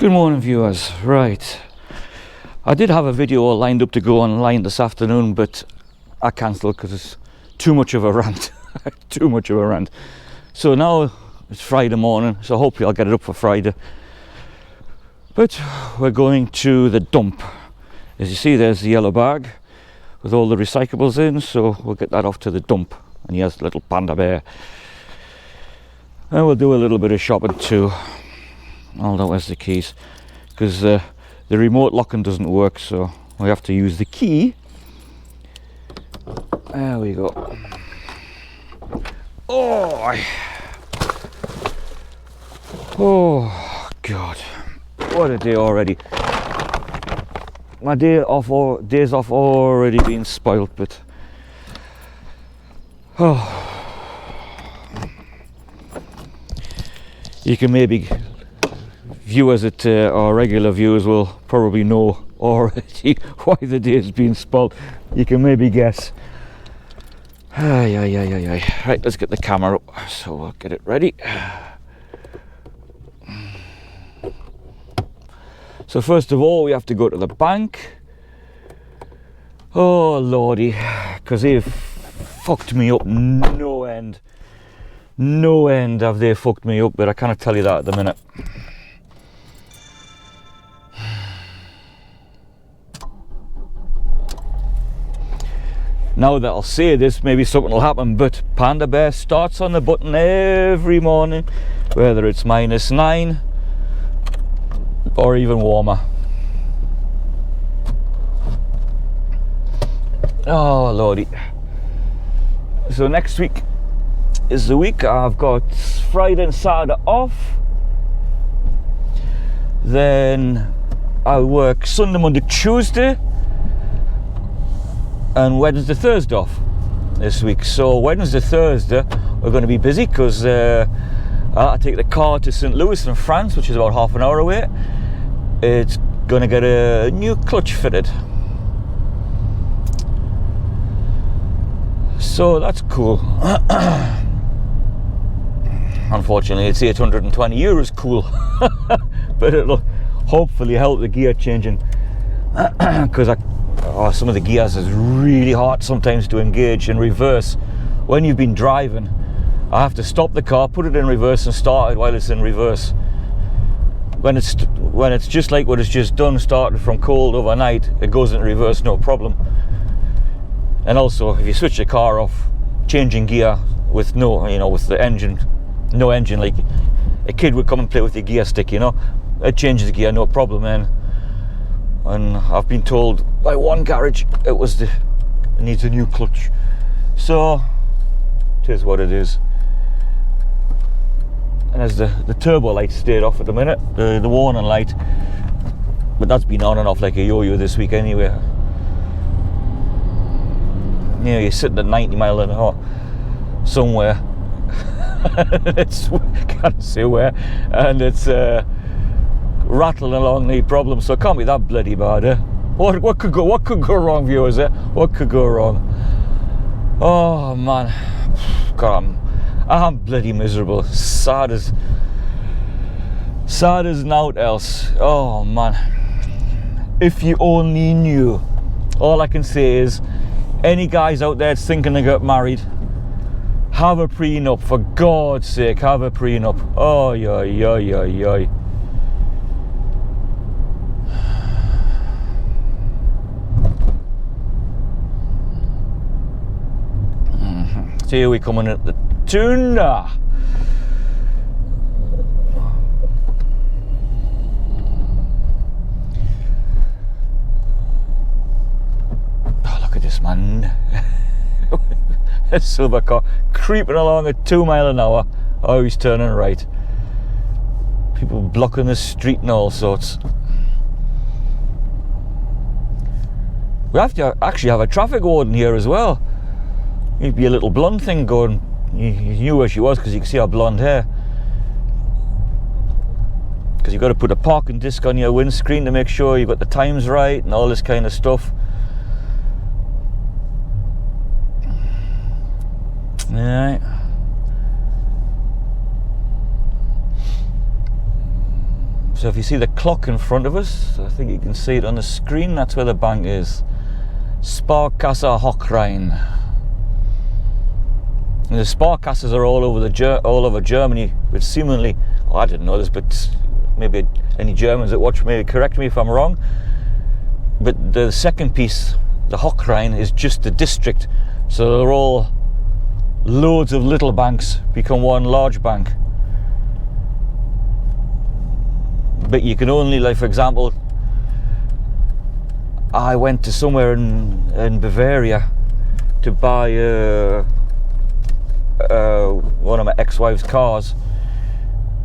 Good morning, viewers. Right, I did have a video lined up to go online this afternoon, but I cancelled because it's too much of a rant. Too much of a rant. So now it's Friday morning, so hopefully I'll get it up for Friday. But we're going to the dump. As you see, there's the yellow bag with all the recyclables in, so we'll get that off to the dump. And here's the little panda bear. And we'll do a little bit of shopping too. Hold on, where's the keys? Because the remote locking doesn't work, so we have to use the key. There we go. Oh God, what a day already. My days off already been spoilt, but you can maybe viewers that our regular viewers will probably know already why the day's been spoilt. You can maybe guess. Right, let's get the camera up, so we'll get it ready. So first of all, we have to go to the bank. Oh lordy, because they've fucked me up no end. No end have they fucked me up, but I cannot tell you that at the minute. Now that I'll say this, maybe something will happen, but Panda Bear starts on the button every morning, whether it's -9 or even warmer. Oh lordy. So next week is the week I've got Friday and Saturday off. Then I'll work Sunday, Monday, Tuesday, and Wednesday, Thursday off this week. So Wednesday, Thursday we're going to be busy because I take the car to St. Louis in France, which is about half an hour away. It's going to get a new clutch fitted, so that's cool. Unfortunately, it's 820 euros cool, but it'll hopefully help the gear changing, because some of the gears is really hard sometimes to engage in reverse. When you've been driving, I have to stop the car, put it in reverse and start it while it's in reverse. When it's just like what it's just done, started from cold overnight, it goes in reverse no problem. And also, if you switch the car off, changing gear with with the engine, no engine, like a kid would come and play with the gear stick, it changes gear no problem, man. And I've been told by one garage it needs a new clutch, so it is what it is. And as the turbo light stayed off at the minute, the warning light, but that's been on and off like a yo-yo this week anyway. You're sitting at 90 miles an hour somewhere. Can't say where, and it's rattling along, no problem. So it can't be that bloody bad, eh? What could go wrong, viewers? What could go wrong? Oh man, God, I'm bloody miserable. Sad as naught else. Oh man, if you only knew. All I can say is, any guys out there thinking they got married, have a prenup, for God's sake, have a prenup. Oh, yoy. So here we come in at the tuna. Oh, look at this man. A silver car creeping along at 2 miles an hour. Oh, he's turning right. People blocking the street and all sorts. We have to actually have a traffic warden here as well. You'd be a little blonde thing going. You knew where she was because you can see her blonde hair. Because you've got to put a parking disc on your windscreen to make sure you've got the times right and all this kind of stuff. So if you see the clock in front of us, I think you can see it on the screen, that's where the bank is. Sparkasse Hochrein. And the Sparkasses are all over Germany, but seemingly, I didn't know this, but maybe any Germans that watch maybe correct me if I'm wrong. But the second piece, the Hochrein, is just the district. So they're all loads of little banks become one large bank. But you can only, like for example, I went to somewhere in Bavaria to buy one of my ex-wife's cars,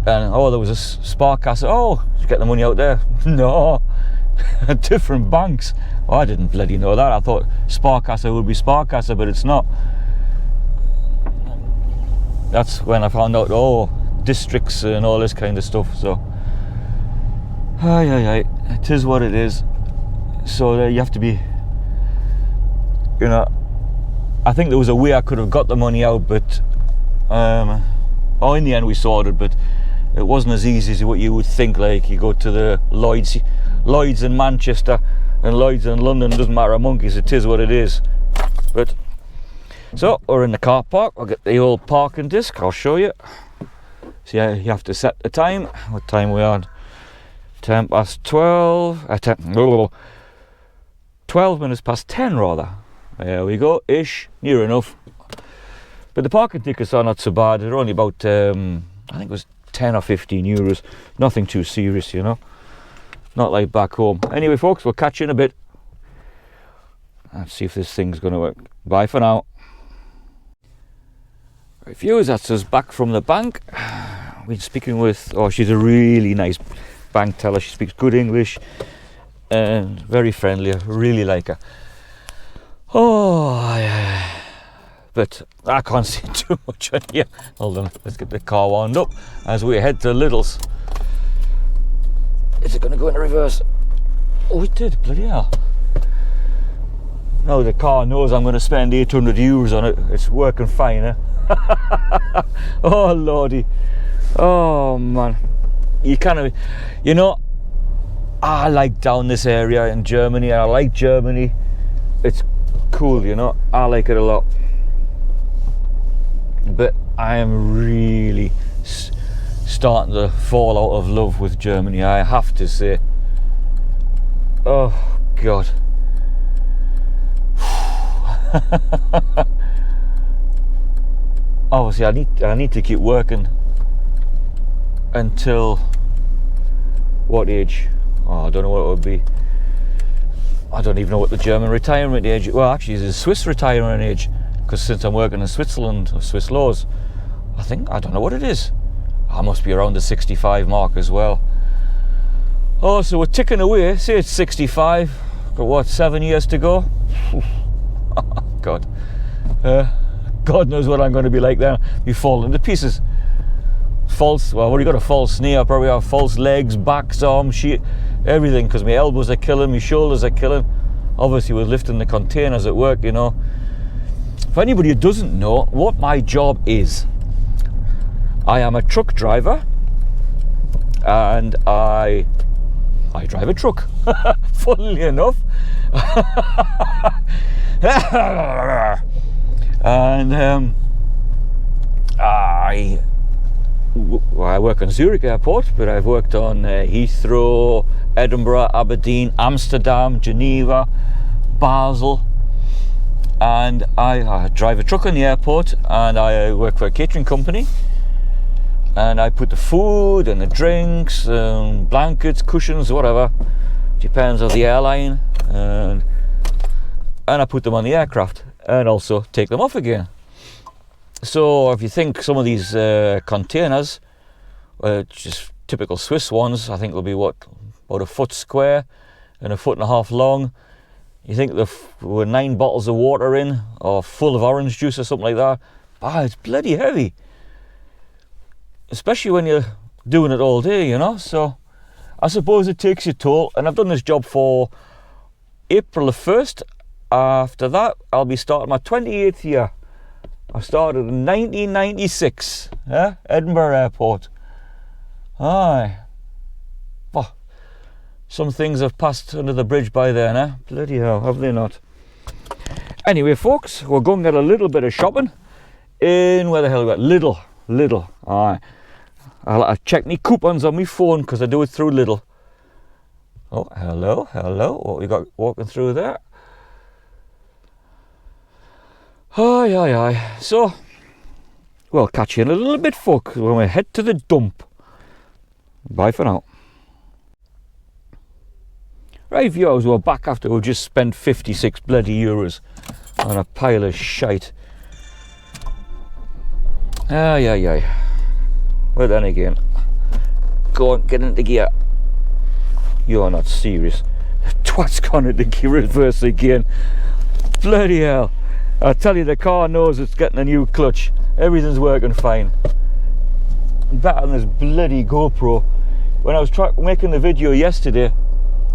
and there was a Sparkasse. Did you get the money out there? No. Different banks. I didn't bloody know that. I thought Sparkasse would be Sparkasse, but it's not. That's when I found out, districts and all this kind of stuff. So it is what it is. So you have to be, I think there was a way I could have got the money out, but in the end we sorted, but it wasn't as easy as what you would think. Like, you go to the Lloyd's in Manchester and Lloyd's in London, doesn't matter a monkeys, it is what it is. But so we're in the car park. I'll get the old parking disc, I'll show you. So yeah, you have to set the time. What time are we on? 10 past 12. 12 minutes past 10 rather. There we go, ish, near enough. But the parking tickets are not so bad. They're only about, I think it was 10 or 15 euros. Nothing too serious, Not like back home. Anyway, folks, we'll catch you in a bit. Let's see if this thing's going to work. Bye for now. Right, viewers, that's us back from the bank. We've been speaking with, she's a really nice bank teller. She speaks good English and very friendly. I really like her. But I can't see too much on here. Hold on, let's get the car wound up as we head to Lidl's. Is it going to go in reverse? Oh, it did, bloody hell. Now the car knows I'm going to spend 800 euros on it. It's working fine, eh? Oh, lordy. Oh, man. You kind of, I like down this area in Germany. I like Germany. It's cool, I like it a lot. But I am really starting to fall out of love with Germany, I have to say. Oh God. Obviously I need to keep working until what age? I don't know what it would be. I don't even know what the German retirement age, well actually it's a Swiss retirement age, because since I'm working in Switzerland, or Swiss laws, I don't know what it is. I must be around the 65 mark as well. So we're ticking away. Say it's 65, got what, 7 years to go? God. God knows what I'm going to be like then. Be falling to pieces. I've already got a false knee. I probably have false legs, backs, arms, everything, because my elbows are killing, my shoulders are killing. Obviously with lifting the containers at work, For anybody who doesn't know what my job is, I am a truck driver, and I drive a truck, funnily enough. And I work on Zurich Airport, but I've worked on Heathrow, Edinburgh, Aberdeen, Amsterdam, Geneva, Basel, and I drive a truck on the airport, and I work for a catering company, and I put the food and the drinks and blankets, cushions, whatever, depends on the airline, and I put them on the aircraft and also take them off again. So if you think some of these containers, just typical Swiss ones, I think they'll be about a foot square and a foot and a half long. You think there were 9 bottles of water in, or full of orange juice or something like that. It's bloody heavy, especially when you're doing it all day, So I suppose it takes your toll, and I've done this job for April the 1st. After that, I'll be starting my 28th year. I started in 1996, Edinburgh Airport. Aye. Oh, some things have passed under the bridge by then, eh? Bloody hell, have they not? Anyway, folks, we're going to get a little bit of shopping in, where the hell we got? Lidl. Aye. I'll check me coupons on my phone because I do it through Lidl. Oh, hello. What we got walking through there? Aye. So, we'll catch you in a little bit, folks, when we head to the dump. Bye for now. Right, viewers, we're back after we've just spent 56 bloody euros on a pile of shite. Aye. Well, then again, go on, get into gear. You're not serious. Twat's gone into gear reverse again. Bloody hell. I tell you, the car knows it's getting a new clutch. Everything's working fine. Better than this bloody GoPro. When I was making the video yesterday,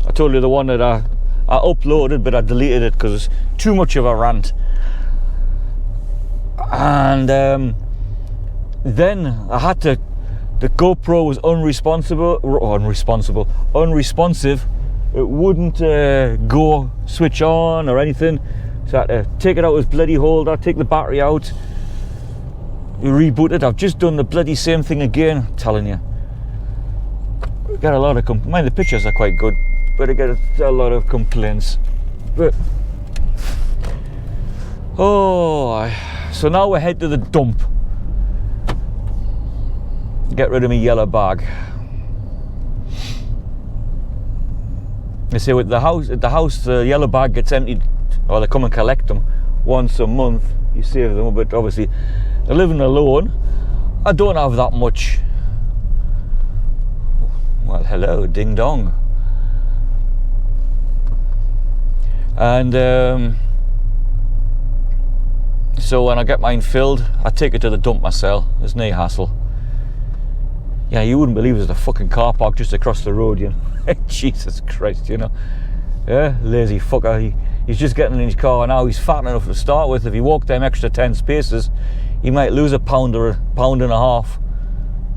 I told you the one that I uploaded, but I deleted it because it's too much of a rant. And then I had to, the GoPro was unresponsive. It wouldn't go switch on or anything. So I had to take it out of its bloody holder, take the battery out, reboot it. I've just done the bloody same thing again, I'm telling you. Got a lot of mind the pictures are quite good, but I get a lot of complaints. But so now we're head to the dump. Get rid of my yellow bag. They say with the house, the yellow bag gets emptied, or they come and collect them once a month. You save them, but obviously they're living alone. I don't have that much. Well, hello, ding dong. And so when I get mine filled, I take it to the dump myself. There's no hassle. Yeah, you wouldn't believe there's a fucking car park just across the road, you know. Jesus Christ, you know. Yeah, lazy fucker. He's just getting in his car now. He's fat enough to start with. If he walked them extra 10 spaces, he might lose a pound or a pound and a half.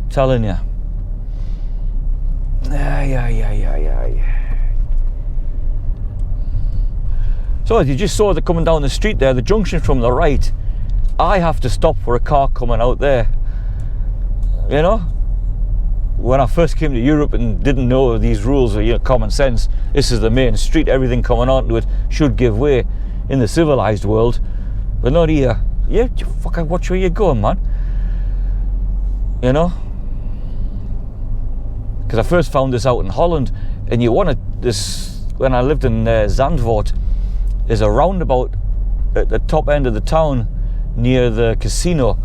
I'm telling you. Aye. So as you just saw it coming down the street there, the junction from the right, I have to stop for a car coming out there. You know, when I first came to Europe and didn't know these rules or common sense, this is the main street, everything coming onto it should give way in the civilized world, but not here. Yeah, fucking watch where you're going, man. You know, because I first found this out in Holland, and you wanted this when I lived in Zandvoort. There's a roundabout at the top end of the town near the casino,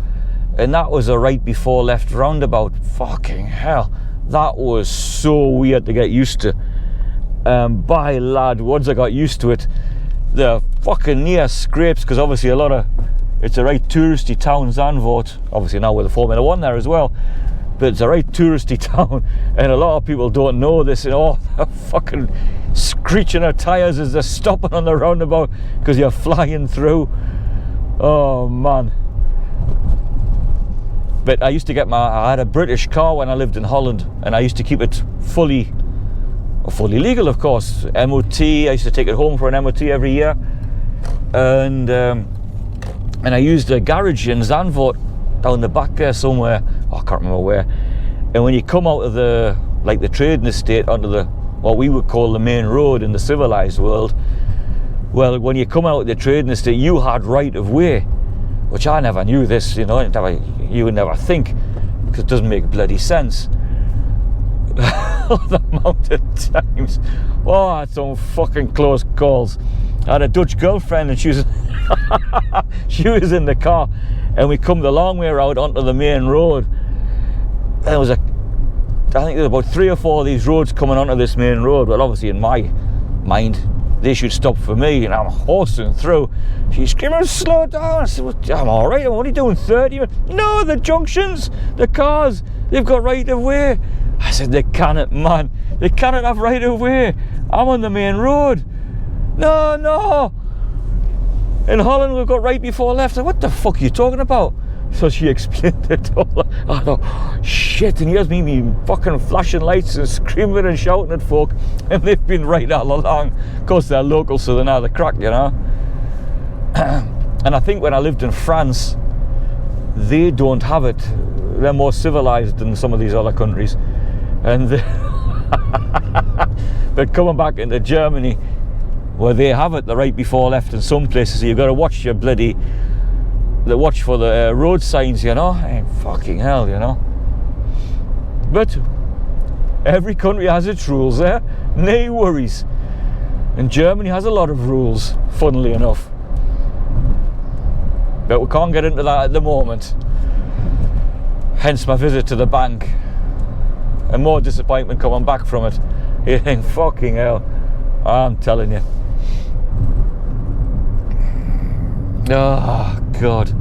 and that was a right before left roundabout. Fucking hell, that was so weird to get used to. By lad, once I got used to it, the fucking near scrapes, because obviously it's a right touristy town, Zandvoort. Obviously now with the Formula 1 there as well, but it's a right touristy town, and a lot of people don't know this, and they're fucking screeching their tyres as they're stopping on the roundabout because you're flying through. Oh man. But I had a British car when I lived in Holland, and I used to keep it fully legal, of course. MOT, I used to take it home for an MOT every year, and I used a garage in Zandvoort down the back there somewhere. I can't remember where. And when you come out of the trading estate onto what we would call the main road in the civilized world, well, when you come out of the trading estate, you had right of way, which I never knew this, you would never think, because it doesn't make bloody sense. The amount of times, I had some fucking close calls. I had a Dutch girlfriend, and she was in the car, and we come the long way around onto the main road. There was I think there were about 3 or 4 of these roads coming onto this main road. Well, obviously in my mind, they should stop for me, and I'm horsing through. She's screaming, slow down. I said, well, I'm all right, I'm only doing 30. No, the junctions, the cars, they've got right of way. I said, they cannot have right of way. I'm on the main road. No. In Holland, we've got right before left. I said, what the fuck are you talking about? So she explained it all. I thought, shit, and here's me fucking flashing lights and screaming and shouting at folk, and they've been right all along. Of course, they're local, so they know the crack, you know. And I think when I lived in France, they don't have it. They're more civilized than some of these other countries. And but coming back into Germany, where they have it the right before left in some places, so you've got to watch your watch for the road signs, you know. Fucking hell, you know. But every country has its rules there, no worries. And Germany has a lot of rules, funnily enough. But we can't get into that at the moment. Hence my visit to the bank. And more disappointment coming back from it. You think, fucking hell, I'm telling you. Oh, God.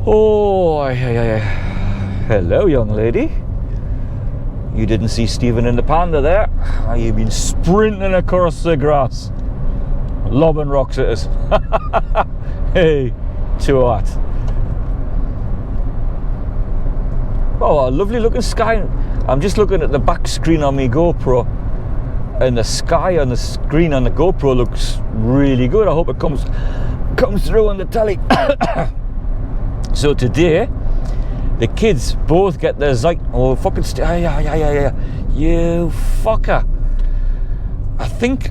Oh, yeah. Hello, young lady. You didn't see Stephen in the Panda there. You've been sprinting across the grass. Lobbing rocks at us. Hey, too hot. Oh, a lovely looking sky. I'm just looking at the back screen on my GoPro, and the sky on the screen on the GoPro looks really good. I hope it comes through on the telly. So today, the kids both get their oh, fucking yeah. You fucker.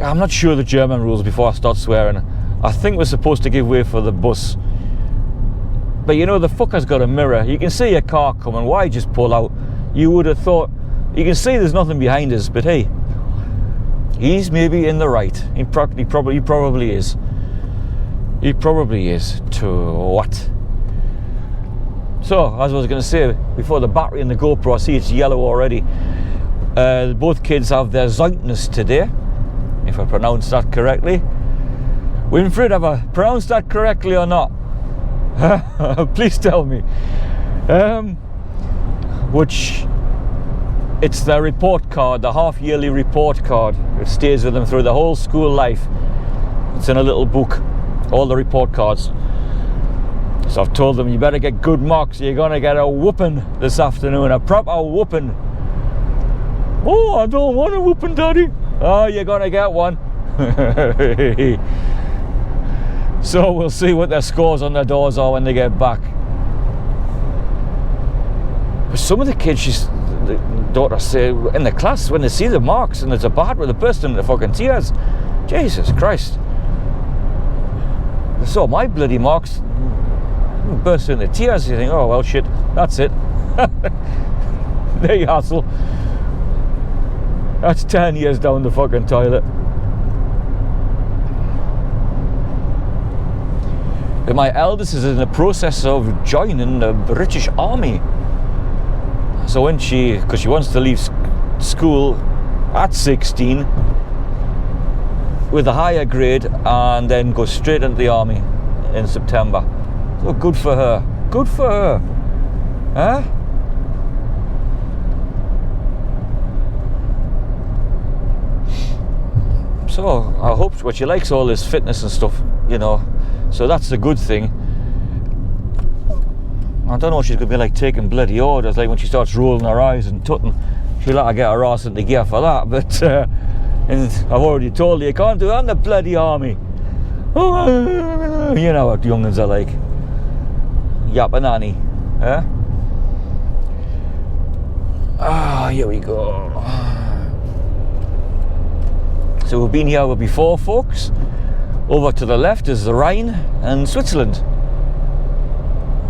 I'm not sure the German rules before I start swearing. I think we're supposed to give way for the bus. But you know, the fucker's got a mirror. You can see a car coming. Why just pull out? You would have thought, you can see there's nothing behind us, but hey, he's maybe in the right. He probably is. He probably is. To what? So, as I was going to say, before the battery in the GoPro, I see it's yellow already. Both kids have their Zeugnis today, if I pronounced that correctly. Winfried, have I pronounced that correctly or not? Please tell me. Which, it's their report card, the half-yearly report card. It stays with them through the whole school life. It's in a little book, all the report cards. So I've told them, you better get good marks, you're going to get a whooping this afternoon, a proper whooping. Oh, I don't want a whooping, Daddy. Oh, you're going to get one. So we'll see what their scores on their doors are when they get back. But some of the kids, the daughter say, in the class, when they see the marks and there's a bad with a bursting into fucking tears. Jesus Christ. They saw my bloody marks, burst into tears. You think, oh well, shit, that's it. There you hassle. That's 10 years down the fucking toilet. But my eldest is in the process of joining the British Army. So when because she wants to leave school at 16 with a higher grade and then go straight into the army in September. So good for her. Good for her. Huh? So I hope she likes all this fitness and stuff, you know. So that's the good thing. I don't know if she's going to be like taking bloody orders, like when she starts rolling her eyes and tutting. She'll have to get her ass into gear for that. But and I've already told you can't do it in the bloody army. You know what young'uns are like. Yappa nanny. Huh? Ah, here we go. So we've been here before, folks. Over to the left is the Rhine and Switzerland.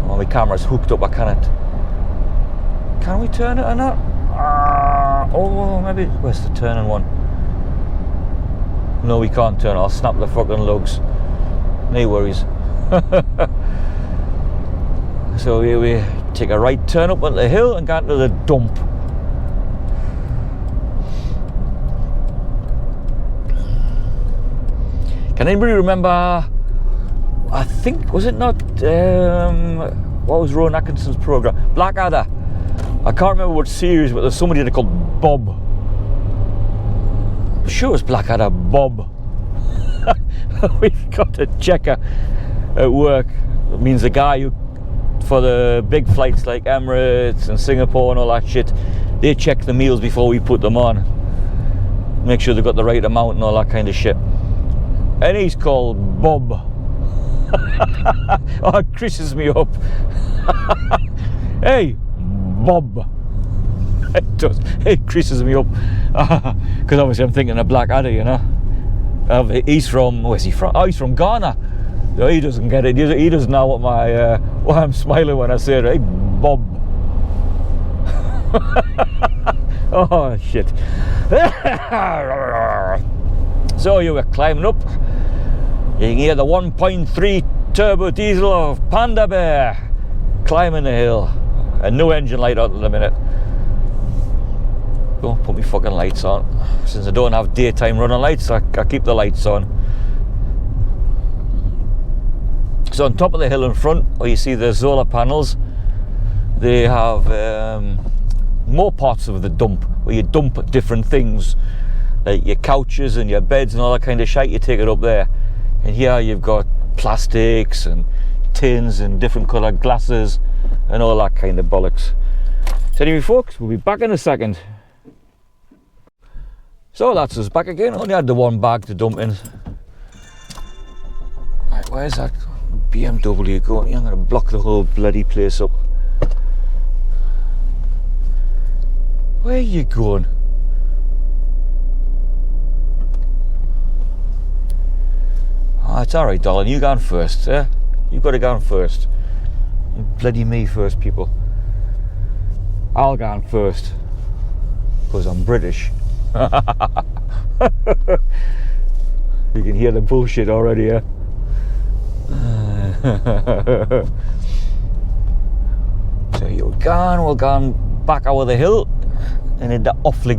Oh, my camera's hooked up, I can't. Can we turn it or not? Oh, maybe. Where's the turning one? No, we can't turn it. I'll snap the fucking lugs. No worries. So here we take a right turn up on the hill and go into the dump. Can anybody remember, I think, was it not, what was Rowan Atkinson's programme? Blackadder. I can't remember what series, but there's somebody that called Bob. I'm sure it was Blackadder Bob. We've got a checker at work. It means the guy who, for the big flights like Emirates and Singapore and all that shit, they check the meals before we put them on. Make sure they've got the right amount and all that kind of shit. And he's called Bob. Oh, it creases me up. Hey, Bob. It does. It creases me up. Because obviously I'm thinking of Blackadder, you know. He's from, where's he from? Oh, he's from Ghana. So he doesn't get it. He doesn't know what my, why I'm smiling when I say it. Hey, Bob. Oh, shit. So you were climbing up. You can hear the 1.3 turbo diesel of Panda Bear climbing the hill. And no engine light on in a minute. Don't put me fucking lights on. Since I don't have daytime running lights, I keep the lights on. So on top of the hill in front, where you see the solar panels, they have more parts of the dump, where you dump different things, like your couches and your beds and all that kind of shit. You take it up there. And here you've got plastics and tins and different coloured glasses and all that kind of bollocks. So anyway folks, we'll be back in a second. So that's us back again. Only had the one bag to dump in. Right, where's that BMW going? I'm going to block the whole bloody place up. Where are you going? Oh, it's alright, darling. You go on first, eh? You've got to go on first. Bloody me first, people. I'll go on first. Because I'm British. You can hear the bullshit already, eh? So you're gone, we're gone back over the hill and in the awfully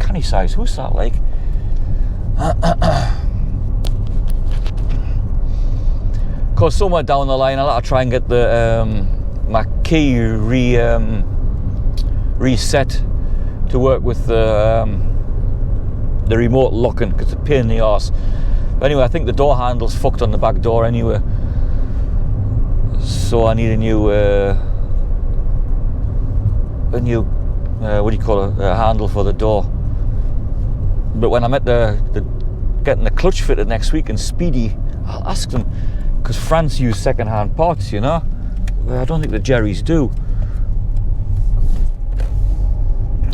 canny size, who's that like? Cause somewhere down the line I'll have to try and get the my key reset to work with the remote locking, because it's a pain in the arse. But anyway, I think the door handle's fucked on the back door anyway, so I need a new what do you call it, a handle for the door. But when I'm at getting the clutch fitted next week in Speedy, I'll ask them, because France use second-hand parts, you know. I don't think the Jerry's do.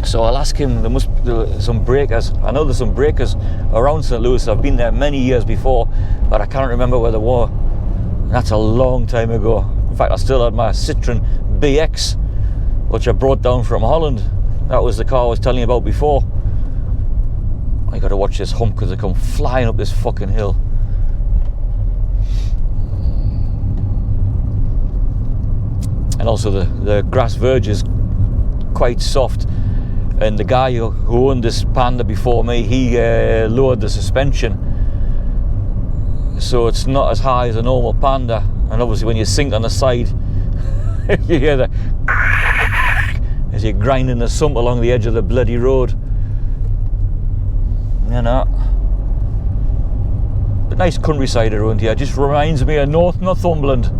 So I'll ask him. There must be some breakers. I know there's some breakers around St. Louis. I've been there many years before, but I can't remember where they were. And that's a long time ago. In fact, I still had my Citroen BX, which I brought down from Holland. That was the car I was telling you about before. I got to watch this hump because they come flying up this fucking hill. And also the grass verge is quite soft. And the guy who owned this Panda before me, he lowered the suspension, so it's not as high as a normal Panda. And obviously when you sink on the side, you hear the as you're grinding the sump along the edge of the bloody road. You know, the nice countryside around here just reminds me of North Northumberland.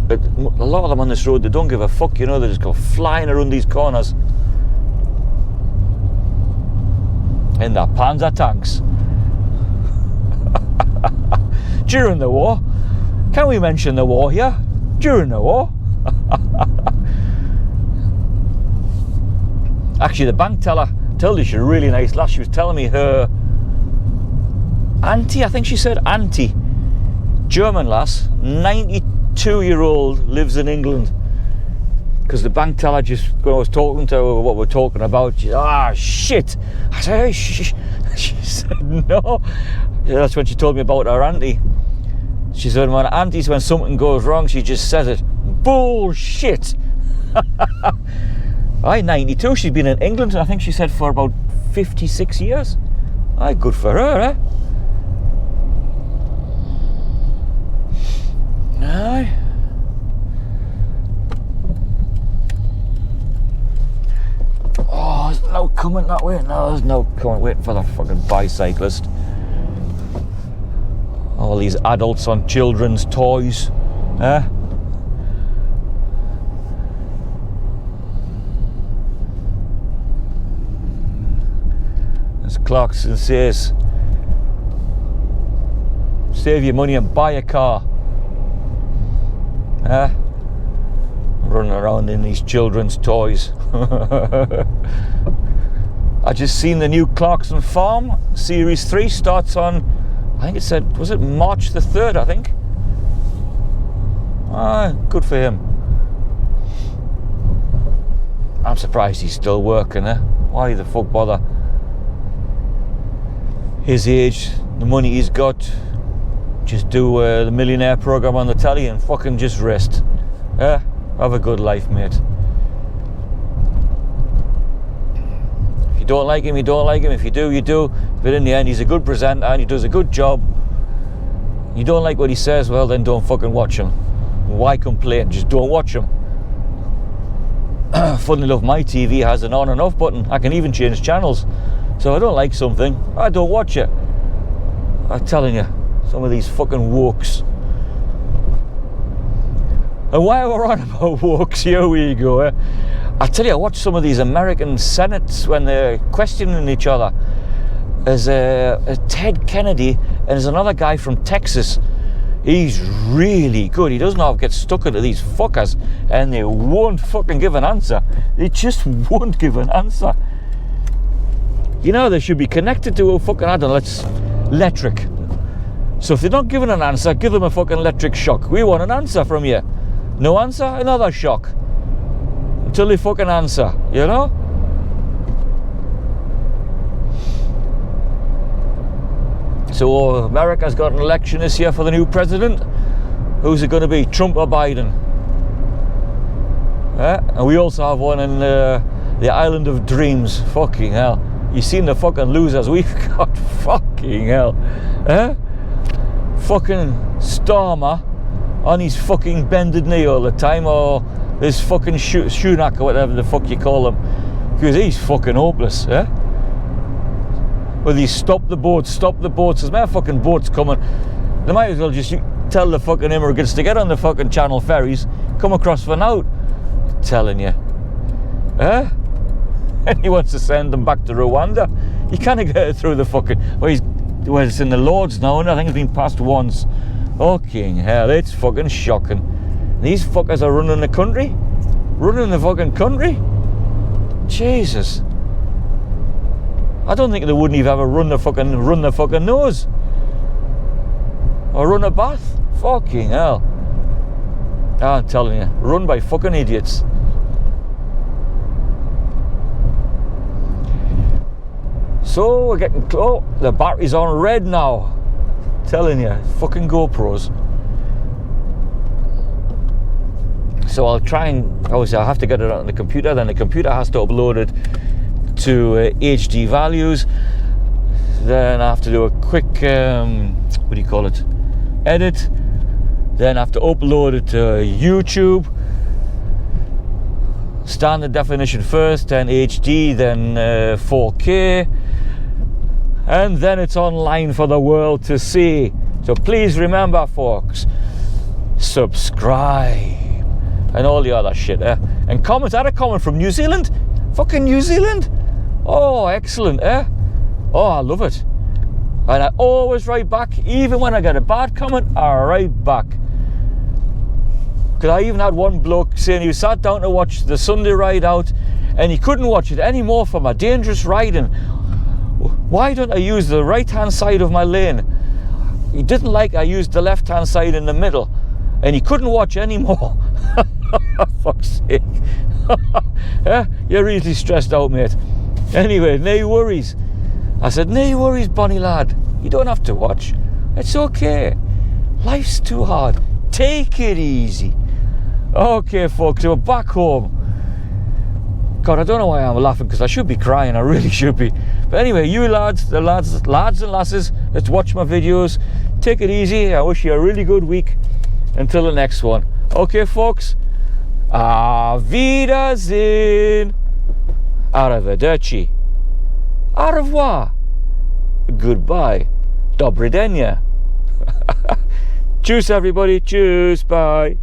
But a lot of them on this road, they don't give a fuck, you know, they just go flying around these corners in their Panzer tanks. During the war, can we mention the war here? During the war. Actually, the bank teller told you she's a really nice lass. She was telling me her auntie, I think she said auntie, German lass, 92-year-old, lives in England. Because the bank teller, just when I was talking to her what we're talking about, she said, shit. I said, hey, she said, no. That's when she told me about her auntie. She said, when aunties, when something goes wrong, she just says it. Bullshit. 92, she's been in England, I think she said for about 56 years. Good for her, eh? no coming that way. No, there's no coming. Waiting for the fucking bicyclist. All these adults on children's toys. As Clarkson says, save your money and buy a car. Running around in these children's toys. I just seen the new Clarkson Farm Series 3 starts on, I think it said, was it March the 3rd, I think? Good for him. I'm surprised he's still working, Why the fuck bother? His age, the money he's got, just do the millionaire program on the telly and fucking just rest. Have a good life, mate. If you don't like him, you don't like him. If you do, you do. But in the end, he's a good presenter and he does a good job. You don't like what he says, well then don't fucking watch him. Why complain? Just don't watch him. Funnily enough, my TV has an on and off button. I can even change channels. So if I don't like something, I don't watch it. I'm telling you, some of these fucking wokes. And while we're on about wokes, here we go. I tell you, I watched some of these American senates when they're questioning each other. There's Ted Kennedy and there's another guy from Texas. He's really good. He doesn't have to get stuck into these fuckers and they won't fucking give an answer. They just won't give an answer. You know, they should be connected to a fucking, I don't know, electric. So if they're not giving an answer, give them a fucking electric shock. We want an answer from you. No answer, another shock. Until they fucking answer, you know? So America's got an election this year for the new president. Who's it going to be, Trump or Biden? And we also have one in the Island of Dreams. Fucking hell. You seen the fucking losers we've got? Fucking hell. Fucking Starmer on his fucking bended knee all the time, or this fucking Sunak or whatever the fuck you call him, because he's fucking hopeless. Well, he stop the boats, there's my fucking boats coming. They might as well just tell the fucking immigrants to get on the fucking Channel ferries, come across for now. I'm telling you. And he wants to send them back to Rwanda. You can't get it through the fucking, well, it's in the Lords now, and I think it's been passed once. Fucking hell, it's fucking shocking. These fuckers are running the country? Running the fucking country? Jesus. I don't think they wouldn't even ever run the fucking nose. Or run a bath. Fucking hell. I'm telling you, run by fucking idiots. So we're getting close. The battery's on red now. I'm telling you, fucking GoPros. So I'll try and, obviously I have to get it on the computer, then the computer has to upload it to HD values. Then I have to do a quick, what do you call it, edit. Then I have to upload it to YouTube. Standard definition first, then HD, then 4K. And then it's online for the world to see. So please remember, folks, subscribe and all the other shit. And comment. I had a comment from New Zealand. Fucking New Zealand. Oh, excellent. Oh, I love it. And I always write back, even when I get a bad comment, I write back. Because I even had one bloke saying he sat down to watch the Sunday ride out and he couldn't watch it anymore for my dangerous riding. Why don't I use the right hand side of my lane? He didn't like I used the left hand side in the middle and he couldn't watch anymore. Fuck's sake. You're really stressed out, mate. Anyway, no worries. I said, no worries, Bonnie lad. You don't have to watch. It's okay. Life's too hard. Take it easy. Okay, folks, we're back home. God, I don't know why I'm laughing, because I should be crying. I really should be. But anyway, you lads, the lads and lasses, let's watch my videos. Take it easy. I wish you a really good week. Until the next one. Okay, folks. Auf Wiedersehen. Arrivederci. Au revoir. Goodbye. Dobry denia. Cheers, everybody. Cheers. Bye.